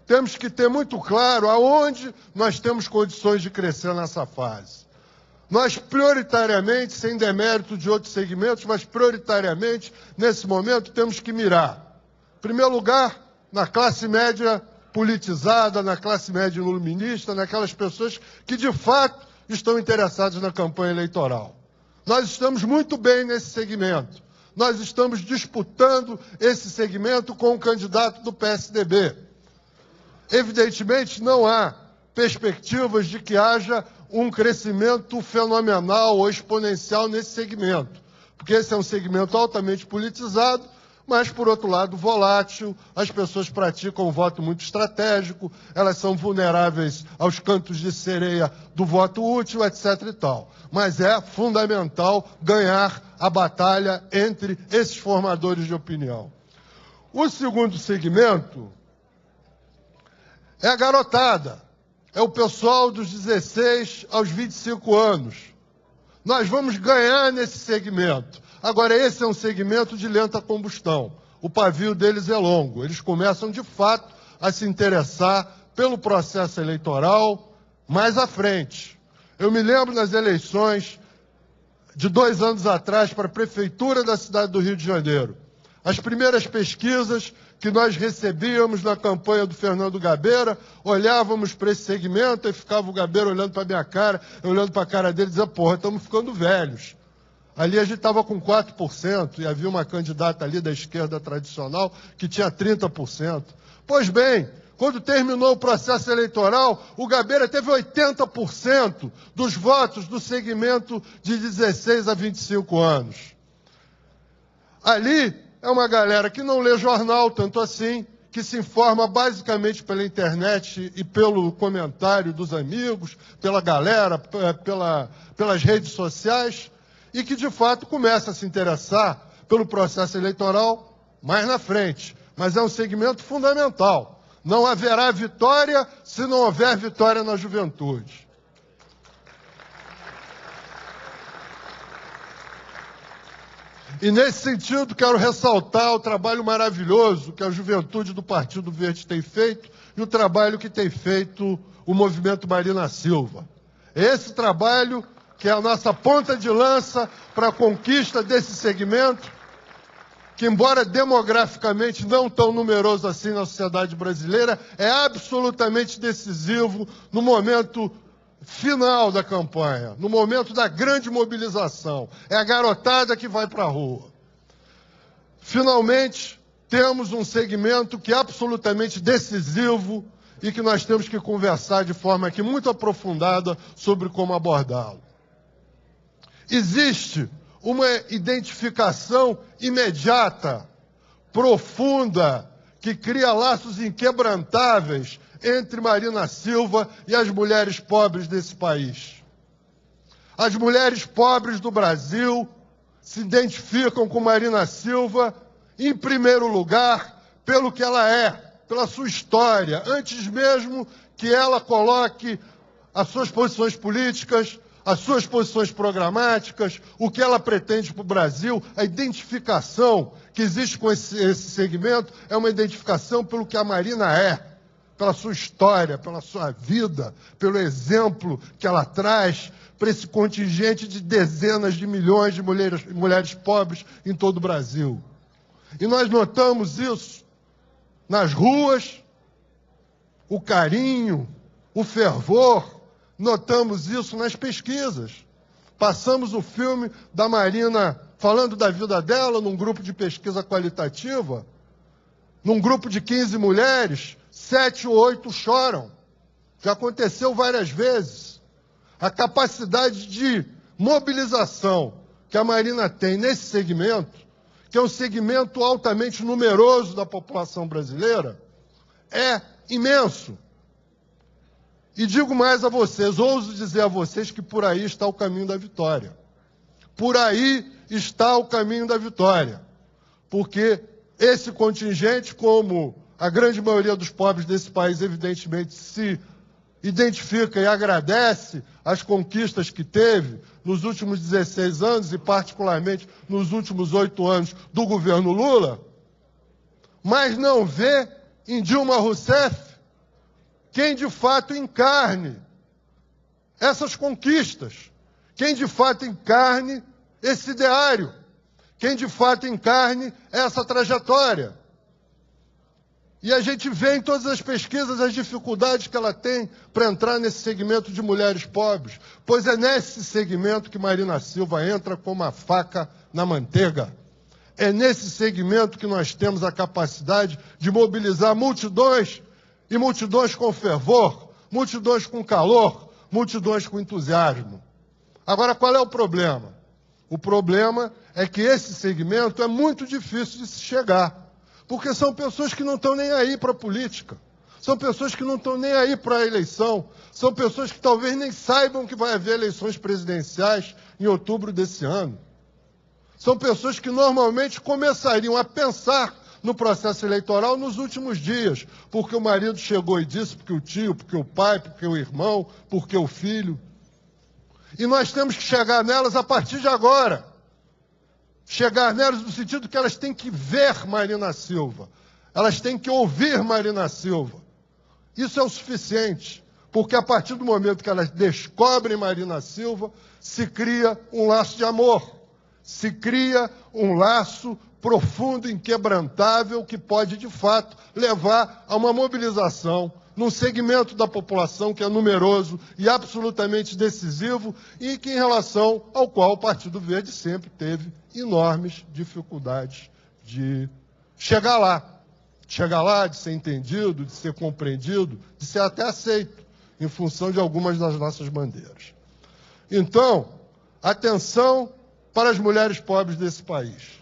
temos que ter muito claro aonde nós temos condições de crescer nessa fase. Nós, prioritariamente, sem demérito de outros segmentos, mas prioritariamente, nesse momento, temos que mirar. Em primeiro lugar, na classe média politizada, na classe média iluminista, naquelas pessoas que, de fato, estão interessadas na campanha eleitoral. Nós estamos muito bem nesse segmento. Nós estamos disputando esse segmento com o candidato do PSDB. Evidentemente, não há perspectivas de que haja um crescimento fenomenal ou exponencial nesse segmento, porque esse é um segmento altamente politizado, mas, por outro lado, volátil. As pessoas praticam um voto muito estratégico, elas são vulneráveis aos cantos de sereia do voto útil, etc. e tal. Mas é fundamental ganhar a batalha entre esses formadores de opinião. O segundo segmento é a garotada, é o pessoal dos 16 aos 25 anos. Nós vamos ganhar nesse segmento. Agora, esse é um segmento de lenta combustão. O pavio deles é longo. Eles começam, de fato, a se interessar pelo processo eleitoral mais à frente. Eu me lembro nas eleições de 2 anos atrás para a Prefeitura da cidade do Rio de Janeiro. As primeiras pesquisas que nós recebíamos na campanha do Fernando Gabeira, olhávamos para esse segmento e ficava o Gabeira olhando para a minha cara, eu olhando para a cara dele e dizia, porra, estamos ficando velhos. Ali a gente estava com 4% e havia uma candidata ali da esquerda tradicional que tinha 30%. Pois bem, quando terminou o processo eleitoral, o Gabeira teve 80% dos votos do segmento de 16 a 25 anos. Ali é uma galera que não lê jornal tanto assim, que se informa basicamente pela internet e pelo comentário dos amigos, pela galera, pelas redes sociais, e que, de fato, começa a se interessar pelo processo eleitoral mais na frente. Mas é um segmento fundamental. Não haverá vitória se não houver vitória na juventude. E, nesse sentido, quero ressaltar o trabalho maravilhoso que a juventude do Partido Verde tem feito e o trabalho que tem feito o Movimento Marina Silva. Esse trabalho que é a nossa ponta de lança para a conquista desse segmento, que, embora demograficamente não tão numeroso assim na sociedade brasileira, é absolutamente decisivo no momento final da campanha, no momento da grande mobilização. É a garotada que vai para a rua. Finalmente, temos um segmento que é absolutamente decisivo e que nós temos que conversar de forma aqui muito aprofundada sobre como abordá-lo. Existe uma identificação imediata, profunda, que cria laços inquebrantáveis entre Marina Silva e as mulheres pobres desse país. As mulheres pobres do Brasil se identificam com Marina Silva, em primeiro lugar, pelo que ela é, pela sua história, antes mesmo que ela coloque as suas posições políticas, as suas posições programáticas, o que ela pretende para o Brasil. A identificação que existe com esse segmento é uma identificação pelo que a Marina é, pela sua história, pela sua vida, pelo exemplo que ela traz para esse contingente de dezenas de milhões de mulheres pobres em todo o Brasil. E nós notamos isso nas ruas, o carinho, o fervor. Notamos isso nas pesquisas. Passamos o filme da Marina falando da vida dela num grupo de pesquisa qualitativa. Num grupo de 15 mulheres, 7 ou 8 choram. Já aconteceu várias vezes. A capacidade de mobilização que a Marina tem nesse segmento, que é um segmento altamente numeroso da população brasileira, é imenso. E digo mais a vocês, ouso dizer a vocês que por aí está o caminho da vitória. Por aí está o caminho da vitória. Porque esse contingente, como a grande maioria dos pobres desse país, evidentemente, se identifica e agradece as conquistas que teve nos últimos 16 anos e, particularmente, nos últimos 8 anos do governo Lula, mas não vê em Dilma Rousseff quem de fato encarne essas conquistas, quem de fato encarne esse ideário, quem de fato encarne essa trajetória. E a gente vê em todas as pesquisas as dificuldades que ela tem para entrar nesse segmento de mulheres pobres, pois é nesse segmento que Marina Silva entra como a faca na manteiga. É nesse segmento que nós temos a capacidade de mobilizar multidões, e multidões com fervor, multidões com calor, multidões com entusiasmo. Agora, qual é o problema? O problema é que esse segmento é muito difícil de se chegar, porque são pessoas que não estão nem aí para a política, são pessoas que não estão nem aí para a eleição, são pessoas que talvez nem saibam que vai haver eleições presidenciais em outubro desse ano. São pessoas que normalmente começariam a pensar no processo eleitoral nos últimos dias, porque o marido chegou e disse, porque o tio, porque o pai, porque o irmão, porque o filho. E nós temos que chegar nelas a partir de agora. Chegar nelas no sentido que elas têm que ver Marina Silva, elas têm que ouvir Marina Silva. Isso é o suficiente, porque a partir do momento que elas descobrem Marina Silva, se cria um laço de amor, se cria um laço profundo, inquebrantável, que pode, de fato, levar a uma mobilização num segmento da população que é numeroso e absolutamente decisivo e que, em relação ao qual o Partido Verde sempre teve enormes dificuldades de chegar lá, de ser entendido, de ser compreendido, de ser até aceito, em função de algumas das nossas bandeiras. Então, atenção para as mulheres pobres desse país.